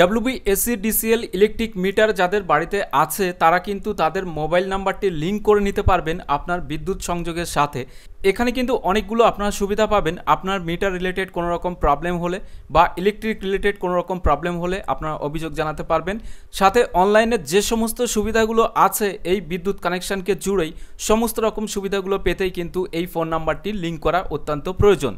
WBSC-DCL electric metre যাদের বাড়িতে আছে তারা কিন্তু তাদের মোবাইল নাম্বারটি লিঙ্ক করে নিতে পারবেন আপনার বিদ্যুৎ সংযোগের সাথে। এখানে কিন্তু অনেকগুলো আপনারা সুবিধা পাবেন। আপনার মিটার রিলেটেড কোনো রকম প্রবলেম হলে বা ইলেকট্রিক রিলেটেড কোনো রকম প্রবলেম হলে আপনারা অভিযোগ জানাতে পারবেন। সাথে অনলাইনে যে সমস্ত সুবিধাগুলো আছে এই বিদ্যুৎ কানেকশানকে জুড়েই সমস্ত রকম সুবিধাগুলো পেতেই কিন্তু এই ফোন নাম্বারটি লিঙ্ক করা অত্যন্ত প্রয়োজন।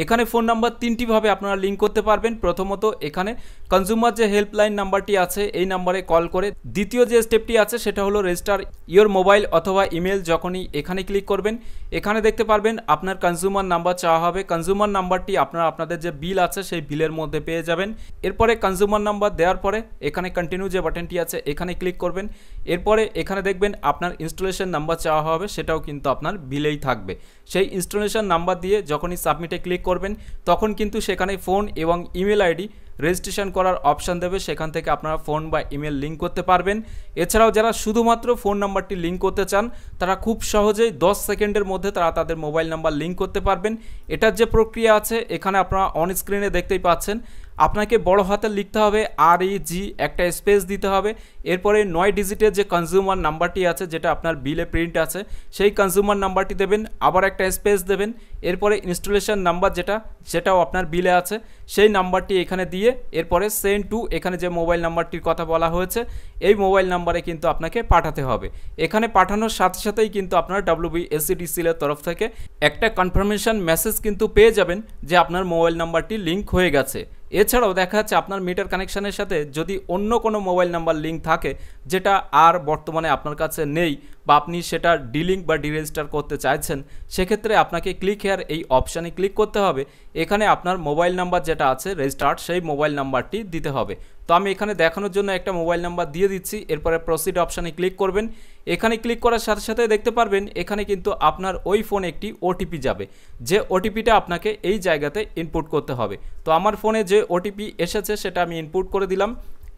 এখানে ফোন নাম্বার তিনটিভাবে আপনারা লিঙ্ক করতে পারবেন। প্রথমত এখানে কনজিউমার যে হেল্পলাইন নাম্বারটি আছে এই নাম্বারে কল করে, দ্বিতীয় যে স্টেপটি আছে সেটা হলো রেজিস্টার ইওর মোবাইল অথবা ইমেল। যখনই এখানে ক্লিক করবেন এখানে দেখতে পারবেন আপনার কনজিউমার নাম্বার চাওয়া হবে। কনজিউমার নাম্বারটি আপনারা আপনাদের যে বিল আছে সেই বিলের মধ্যে পেয়ে যাবেন। এরপরে কনজিউমার নাম্বার দেওয়ার পরে এখানে কন্টিনিউ যে বাটনটি আছে এখানে ক্লিক করবেন। এরপরে এখানে দেখবেন আপনার ইনস্টলেশন নাম্বার চাওয়া হবে, সেটাও কিন্তু আপনার বিলেই থাকবে। সেই ইনস্টলেশন নাম্বার দিয়ে যখনই সাবমিটে ক্লিক করবেন তখন কিন্তু সেখানে ফোন এবং ইমেল আইডি রেজিস্ট্রেশন করার অপশান দেবে, সেখান থেকে আপনারা ফোন বা ইমেল লিঙ্ক করতে পারবেন। এছাড়াও যারা শুধুমাত্র ফোন নাম্বারটি লিঙ্ক করতে চান তারা খুব সহজেই 10 সেকেন্ডের মধ্যে তারা তাদের মোবাইল নাম্বার লিঙ্ক করতে পারবেন। এটার যে প্রক্রিয়া আছে এখানে আপনারা অন স্ক্রিনে দেখতেই পাচ্ছেন। আপনাকে বড় হাতে লিখতে হবে REG, একটা স্পেস দিতে হবে। এরপরে 9 ডিজিটের যে কনজিউমার নাম্বারটি আছে যেটা আপনার বিলে প্রিন্ট আছে সেই কনজিউমার নাম্বারটি দেবেন, আবার একটা স্পেস দেবেন। এরপরে ইনস্টলেশন নাম্বার যেটাও আপনার বিলে আছে সেই নাম্বারটি এখানে দিয়ে এরপরে সেন্ড টু, এখানে যে মোবাইল নাম্বারটির কথা বলা হয়েছে এই মোবাইল নাম্বারে কিন্তু আপনাকে পাঠাতে হবে। এখানে পাঠানোর সাথে সাথেই কিন্তু আপনার WBSC-DCL এর তরফ থেকে একটা কনফার্মেশন মেসেজ কিন্তু পেয়ে যাবেন যে আপনার মোবাইল নাম্বারটি লিঙ্ক হয়ে গেছে। এছাড়াও দেখা যাচ্ছে আপনার মিটার কানেকশানের সাথে যদি অন্য কোনো মোবাইল নাম্বার লিঙ্ক থাকে যেটা আর বর্তমানে আপনার কাছে নেই বা আপনি সেটা ডিলিঙ্ক বা ডিরেজিস্টার করতে চাইছেন, সেক্ষেত্রে আপনাকে ক্লিক হেয়ার এই অপশানে ক্লিক করতে হবে। এখানে আপনার মোবাইল নাম্বার যেটা আছে রেজিস্টার্ড সেই মোবাইল নাম্বারটি দিতে হবে। তো আমি এখানে দেখানোর জন্য একটা মোবাইল নাম্বার দিয়ে দিচ্ছি। এরপরে প্রসিড অপশানে ক্লিক করবেন। এখানে ক্লিক করার সাথে সাথে দেখতে পারবেন এখানে কিন্তু আপনার ওই ফোনে একটি ওটিপি যাবে, যে ওটিপিটা আপনাকে এই জায়গাতে ইনপুট করতে হবে। তো আমার ফোনে যে ওটিপি এসেছে সেটা আমি ইনপুট করে দিলাম।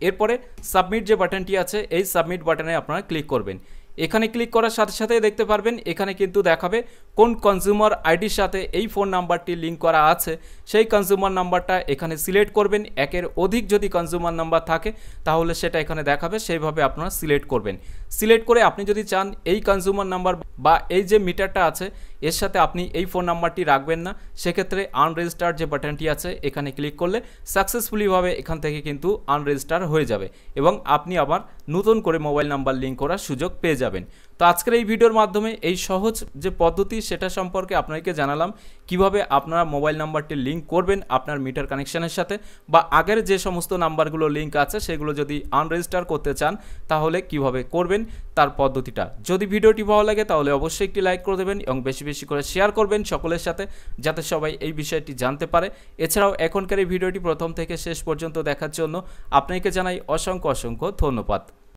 এরপরে সাবমিট যে বাটনটি আছে এই সাবমিট বাটনে আপনারা ক্লিক করবেন। এখানে ক্লিক করার সাথে সাথে দেখতে পারবেন এখানে কিন্তু দেখাবে কোন কনজিউমার আইডির সাথে এই ফোন নাম্বারটি লিঙ্ক করা আছে সেই কনজিউমার নাম্বারটা এখানে সিলেক্ট করবেন। একের অধিক যদি কনজিউমার নাম্বার থাকে তাহলে সেটা এখানে দেখাবে, সেইভাবে আপনারা সিলেক্ট করবেন। সিলেক্ট করে আপনি যদি চান এই কনজিউমার নাম্বার বা এই যে মিটারটা আছে এর সাথে আপনি এই ফোন নাম্বারটি রাখবেন না, সেক্ষেত্রে আনরেজিস্টার্ড যে বাটনটি আছে এখানে ক্লিক করলে সাকসেসফুলিভাবে এখান থেকে কিন্তু আনরেজিস্টার হয়ে যাবে এবং আপনি আবার নতুন করে মোবাইল নাম্বার লিঙ্ক করার সুযোগ পেয়ে যাবেন। তো আজকের এই ভিডিওর মাধ্যমে এই সহজ যে পদ্ধতি সেটা সম্পর্কে আপনাকে জানালাম কিভাবে আপনারা মোবাইল নাম্বারটি লিঙ্ক করবেন আপনার মিটার কানেকশানের সাথে, বা আগের যে সমস্ত নাম্বারগুলো লিঙ্ক আছে সেগুলো যদি আনরেজিস্টার করতে চান তাহলে কিভাবে করবেন তার পদ্ধতিটা। যদি ভিডিওটি ভালো লাগে তাহলে অবশ্যই একটি লাইক করে দেবেন এবং বেশি বেশি করে শেয়ার করবেন সকলের সাথে, যাতে সবাই এই বিষয়টি জানতে পারে। এছাড়াও এখনকার এই ভিডিওটি প্রথম থেকে শেষ পর্যন্ত দেখার জন্য আপনাকে জানাই অসংখ্য অসংখ্য ধন্যবাদ।